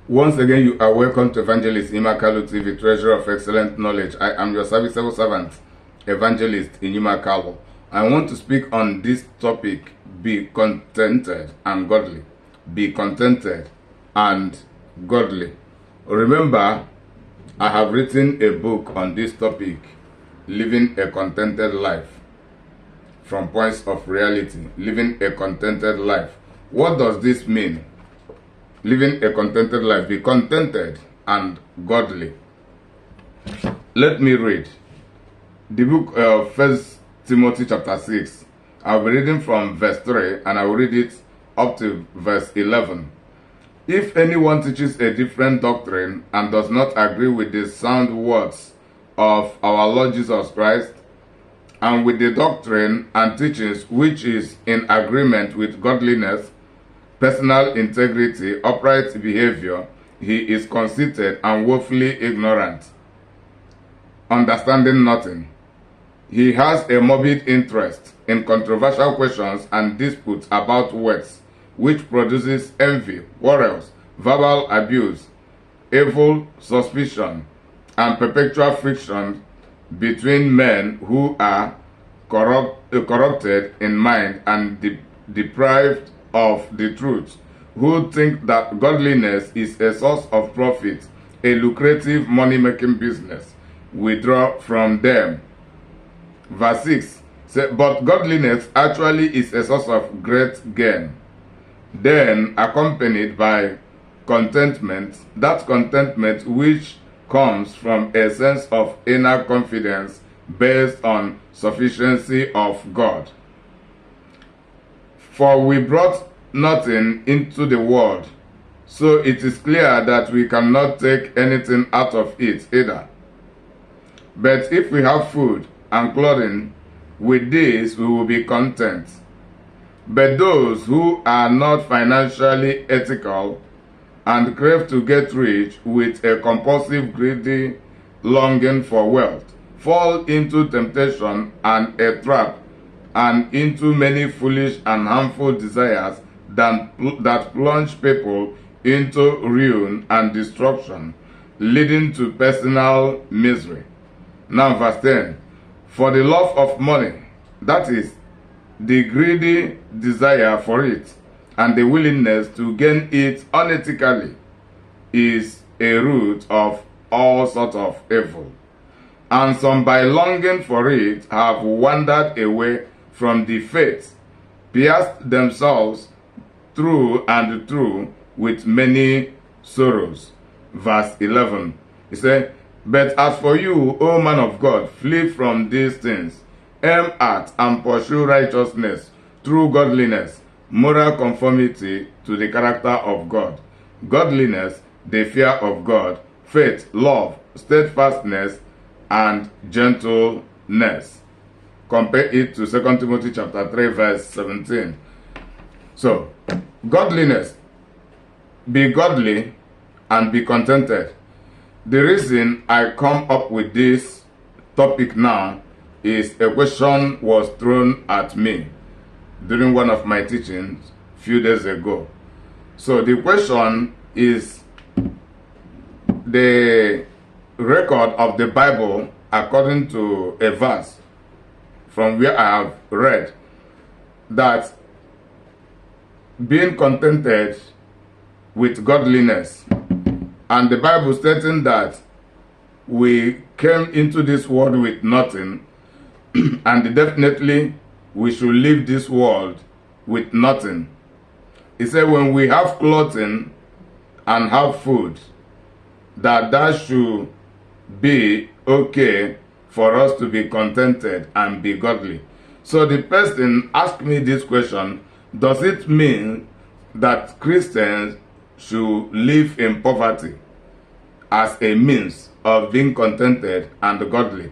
Once again, you are welcome to Evangelist Imakalu TV, Treasure of Excellent Knowledge. I am your serviceable servant, Evangelist Imakalu. I want to speak on this topic, be contented and godly. Be contented and godly. Remember, I have written a book on this topic, Living a Contented Life, from Points of Reality. Living a contented life. What does this mean? Living a contented life. Be contented and godly. Let me read the book of 1 Timothy chapter 6. I'll be reading from verse 3 and I will read it up to verse 11. If anyone teaches a different doctrine and does not agree with the sound words of our Lord Jesus Christ, and with the doctrine and teachings which is in agreement with godliness, personal integrity, upright behavior, he is conceited and woefully ignorant, understanding nothing. He has a morbid interest in controversial questions and disputes about words, which produces envy, quarrels, verbal abuse, evil suspicion, and perpetual friction between men who are corrupted in mind and deprived of the truth, who think that godliness is a source of profit, a lucrative money-making business. Withdraw from them. Verse 6 says, but godliness actually is a source of great gain. Then, accompanied by contentment, that contentment which comes from a sense of inner confidence based on sufficiency of God. For we brought nothing into the world, so it is clear that we cannot take anything out of it either. But if we have food and clothing, with this we will be content. But those who are not financially ethical and crave to get rich with a compulsive, greedy longing for wealth fall into temptation and a trap, and into many foolish and harmful desires that plunge people into ruin and destruction, leading to personal misery. Now verse 10, for the love of money, that is, the greedy desire for it, and the willingness to gain it unethically, is a root of all sorts of evil. And some by longing for it have wandered away from the faith, pierced themselves through and through with many sorrows. Verse 11, he said, but as for you, O man of God, flee from these things, aim at and pursue righteousness, true godliness, moral conformity to the character of God, godliness, the fear of God, faith, love, steadfastness, and gentleness. Compare it to 2 Timothy chapter 3 verse 17. So, godliness, be godly and be contented. The reason I come up with this topic now is a question was thrown at me during one of my teachings a few days ago. So the question is the record of the Bible according to a verse from where I have read that being contented with godliness, and the Bible stating that we came into this world with nothing, and definitely we should leave this world with nothing. He said when we have clothing and have food, that should be okay for us to be contented and be godly. So the person asked me this question, does it mean that Christians should live in poverty as a means of being contented and godly?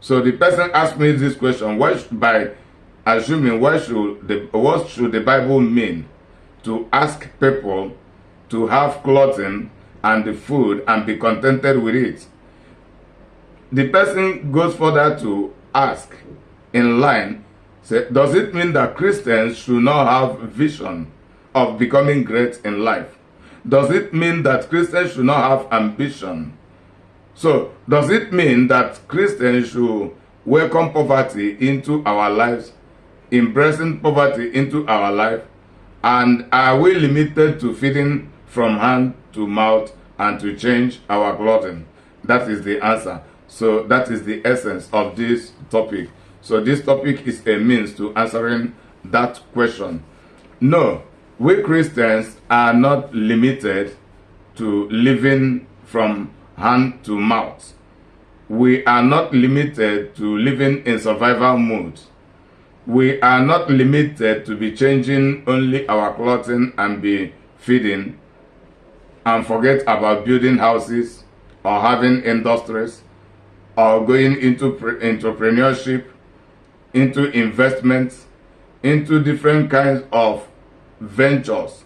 So the person asked me this question, by assuming what should the Bible mean to ask people to have clothing and the food and be contented with it? The person goes further to ask in line, say, does it mean that Christians should not have vision of becoming great in life? Does it mean that Christians should not have ambition? So, does it mean that Christians should welcome poverty into our lives, embracing poverty into our life? And are we limited to feeding from hand to mouth and to change our clothing? That is the answer. So that is the essence of this topic. So this topic is a means to answering that question. No, we Christians are not limited to living from hand to mouth. We are not limited to living in survival mode. We are not limited to be changing only our clothing and be feeding and forget about building houses or having industries or going into entrepreneurship, into investments, into different kinds of ventures.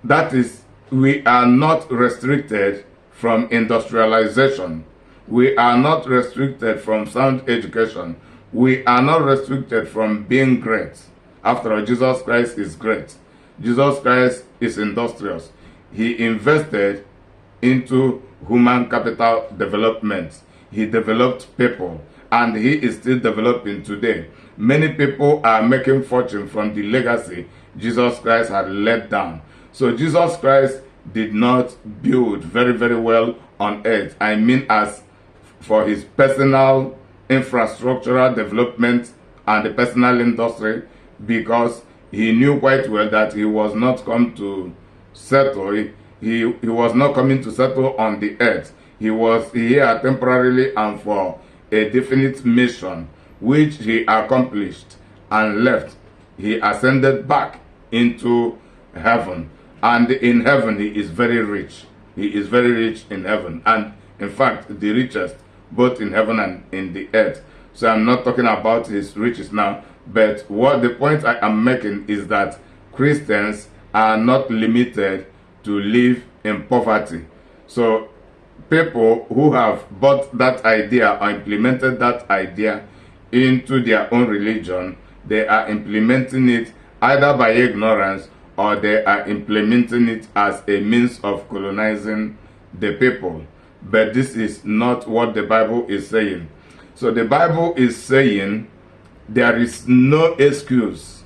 That is, we are not restricted from industrialization. We are not restricted from sound education. We are not restricted from being great. After all, Jesus Christ is great. Jesus Christ is industrious. He invested into human capital development. He developed people, and he is still developing today. Many people are making fortune from the legacy Jesus Christ had laid down. So Jesus Christ did not build very, very well on earth. I mean, as for his personal infrastructural development and the personal industry, because he knew quite well that he was not come to settle. He was not coming to settle on the earth. He was here temporarily and for a definite mission, which he accomplished and left. He ascended back into heaven, and in heaven he is very rich. He is very rich in heaven, and in fact the richest both in heaven and in the earth. So I'm not talking about his riches now, but what the point I am making is that Christians are not limited to live in poverty. So people who have bought that idea or implemented that idea into their own religion, they are implementing it either by ignorance or they are implementing it as a means of colonizing the people. But this is not what the Bible is saying. So the Bible is saying there is no excuse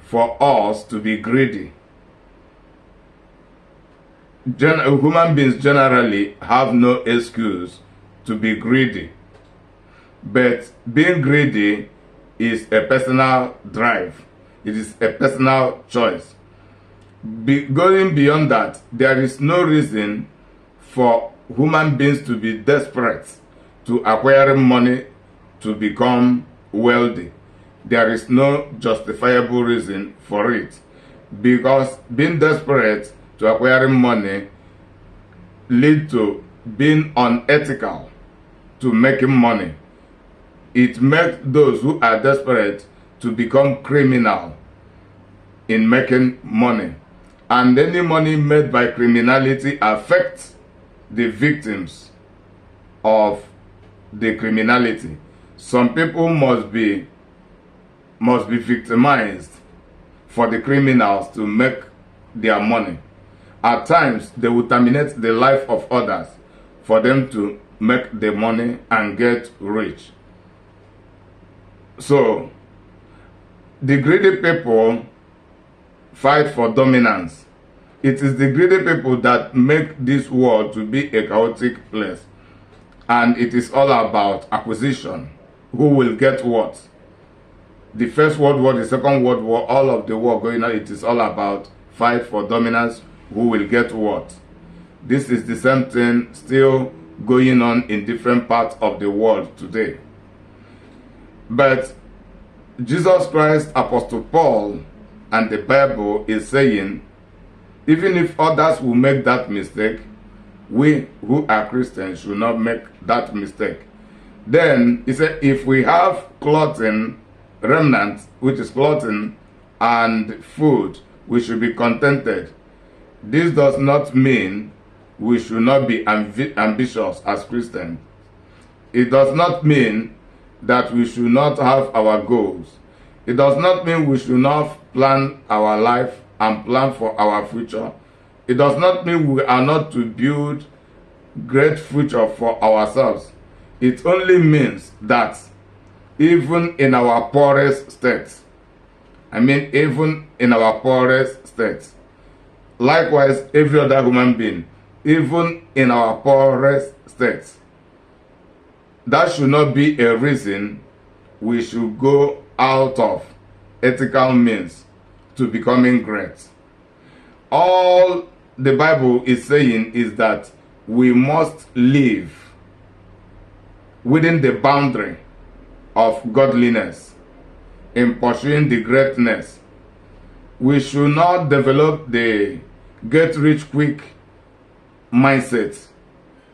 for us to be greedy. Human beings generally have no excuse to be greedy. But being greedy is a personal drive. It is a personal choice. Going beyond that, there is no reason for human beings to be desperate to acquiring money to become wealthy. There is no justifiable reason for it, because being desperate to acquiring money lead to being unethical to making money. It makes those who are desperate to become criminal in making money, and any money made by criminality affects the victims of the criminality. Some people must be victimized for the criminals to make their money. At times, they will terminate the life of others for them to make the money and get rich. So, the greedy people fight for dominance. It is the greedy people that make this world to be a chaotic place. And it is all about acquisition. Who will get what? The First World War, the Second World War, all of the war going on, it is all about fight for dominance. Who will get what? This is the same thing still going on in different parts of the world today. But Jesus Christ, Apostle Paul, and the Bible is saying, even if others will make that mistake, we who are Christians should not make that mistake. Then he said, if we have clothing, remnant, which is clothing and food, we should be contented. This does not mean we should not be ambitious as Christians. It does not mean that we should not have our goals. It does not mean we should not plan our life and plan for our future. It does not mean we are not to build great future for ourselves. It only means that even in our poorest states, even in our poorest states, likewise every other human being, even in our poorest states, that should not be a reason we should go out of ethical means to becoming great. All the Bible is saying is that we must live within the boundary of godliness in pursuing the greatness. We should not develop the get rich quick mindset,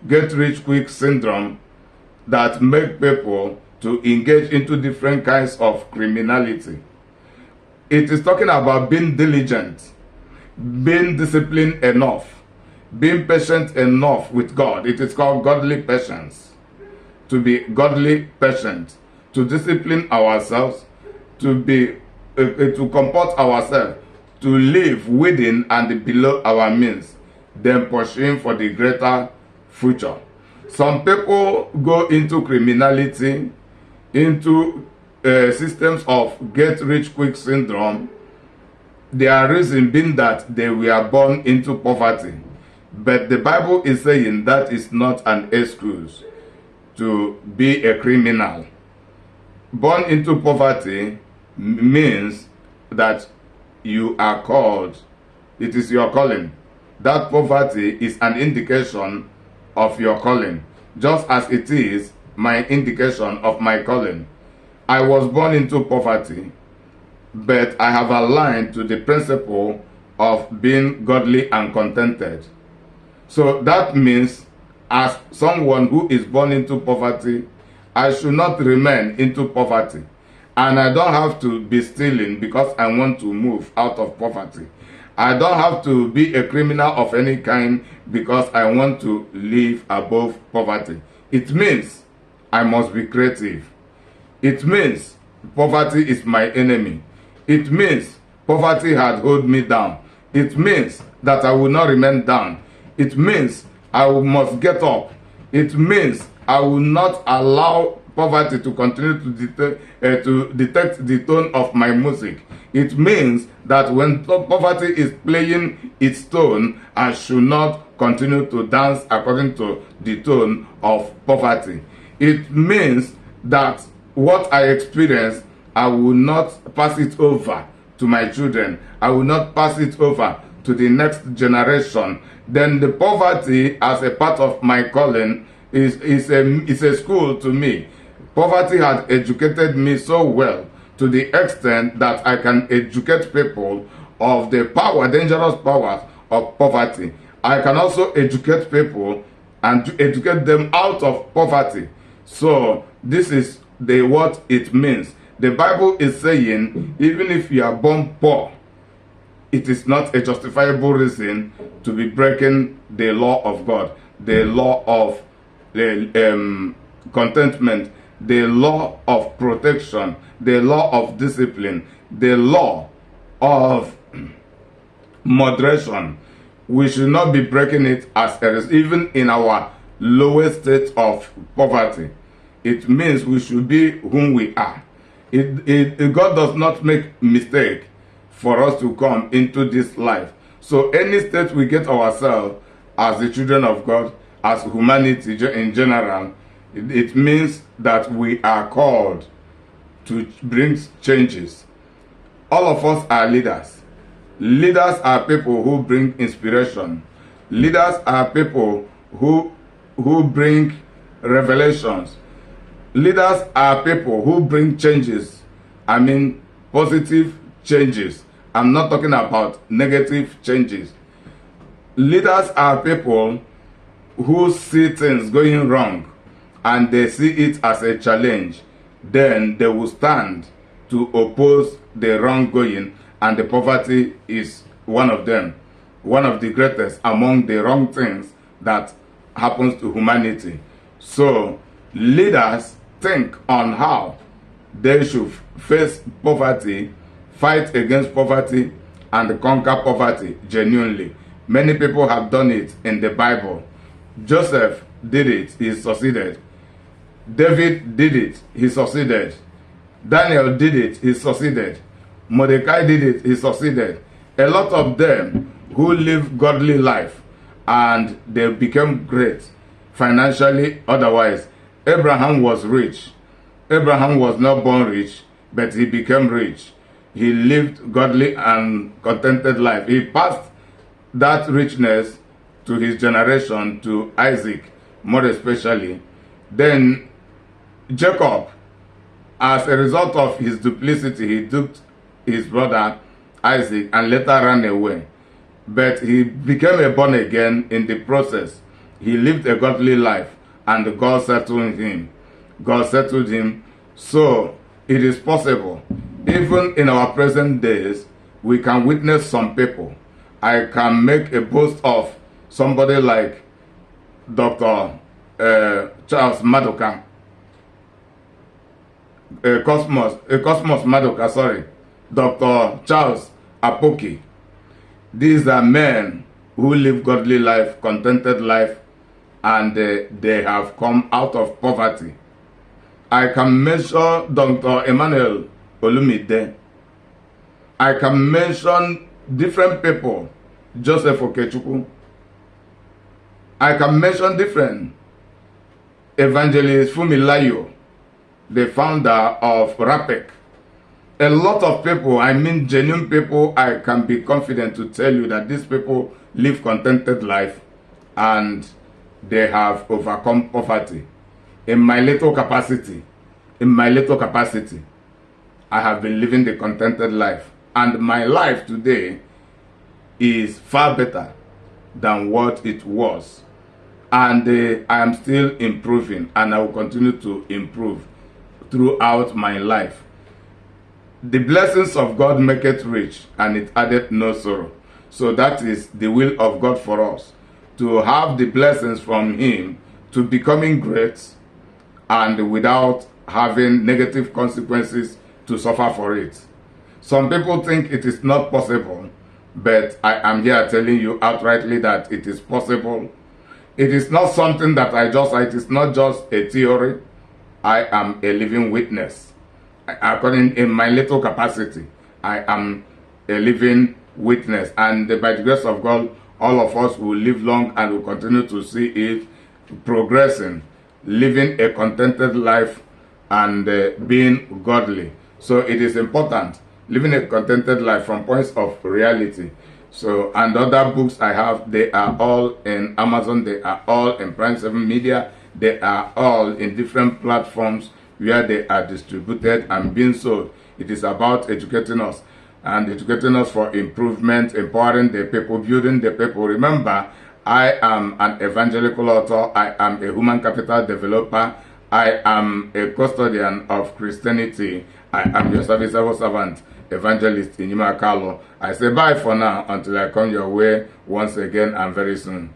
get rich quick syndrome that make people to engage into different kinds of criminality. It is talking about being diligent, being disciplined enough, being patient enough with God. It is called godly patience. To be godly patient, to discipline ourselves, to comport ourselves, to live within and below our means, then pursuing for the greater future. Some people go into criminality, into systems of get rich quick syndrome. Their reason being that they were born into poverty. But the Bible is saying that is not an excuse to be a criminal. Born into poverty means that you are called. It is your calling. That poverty is an indication of your calling, just as it is my indication of my calling. I was born into poverty, but I have aligned to the principle of being godly and contented. So that means, as someone who is born into poverty, I should not remain into poverty. And I don't have to be stealing because I want to move out of poverty. I don't have to be a criminal of any kind because I want to live above poverty. It means I must be creative. It means poverty is my enemy. It means poverty had held me down. It means that I will not remain down. It means I must get up. It means I will not allow poverty to continue to detect the tone of my music. It means that when poverty is playing its tone, I should not continue to dance according to the tone of poverty. It means that what I experience, I will not pass it over to my children. I will not pass it over to the next generation. Then the poverty as a part of my calling is a school to me. Poverty has educated me so well to the extent that I can educate people of the dangerous powers of poverty. I can also educate people and educate them out of poverty. So this is what it means. The Bible is saying, even if you are born poor, it is not a justifiable reason to be breaking the law of God, the law of contentment, the law of protection, the law of discipline, the law of moderation. We should not be breaking it as a result, even in our lowest state of poverty. It means we should be whom we are. God does not make mistake for us to come into this life. So any state we get ourselves as the children of God, as humanity in general, it means that we are called to bring changes. All of us are leaders. Leaders are people who bring inspiration. Leaders are people who bring revelations. Leaders are people who bring changes. Positive changes. I'm not talking about negative changes. Leaders are people who see things going wrong and they see it as a challenge. Then they will stand to oppose the wrongdoing, and the poverty is one of them, one of the greatest among the wrong things that happens to humanity. So leaders think on how they should face poverty, fight against poverty, and conquer poverty genuinely. Many people have done it in the Bible. Joseph did it, he succeeded. David did it, he succeeded. Daniel did it, he succeeded. Mordecai did it, he succeeded. A lot of them who live godly life and they became great financially, otherwise. Abraham was rich. Abraham was not born rich, but he became rich. He lived godly and contented life. He passed that richness to his generation, to Isaac, more especially. Then Jacob, as a result of his duplicity, he duped his brother Isaac and later ran away. But he became a born again in the process. He lived a godly life and God settled him. God settled him. So it is possible. Even in our present days, we can witness some people. I can make a boast of somebody like Dr. Charles Maduka. Cosmos Maduka, sorry. Dr. Charles Apoki. These are men who live godly life, contented life, and they have come out of poverty. I can mention Dr. Emmanuel Olumide. I can mention different people, Joseph Okechukwu. I can mention different evangelists, Fumilayo, the founder of RAPEC. A lot of people, I mean genuine people, I can be confident to tell you that these people live contented life and they have overcome poverty. In my little capacity, I have been living the contented life. And my life today is far better than what it was. And I am still improving, and I will continue to improve throughout my life. The blessings of God make it rich, and it addeth no sorrow. So that is the will of God for us, to have the blessings from Him, to becoming great, and without having negative consequences to suffer for it. Some people think it is not possible, but I am here telling you outrightly that it is possible. It is not something that it is not just a theory. I am a living witness. According in my little capacity, I am a living witness, and by the grace of God, all of us will live long and will continue to see it progressing, living a contented life and being godly. So it is important, living a contented life from points of reality. So, and other books I have, they are all in Amazon, they are all in Prime 7 Media, they are all in different platforms where they are distributed and being sold. It is about educating us and educating us for improvement, empowering the people, building the people. Remember, I am an evangelical author, I am a human capital developer, I am a custodian of Christianity, I am your serviceable servant, evangelist Inyima Akalo. I say bye for now until I come your way once again and very soon.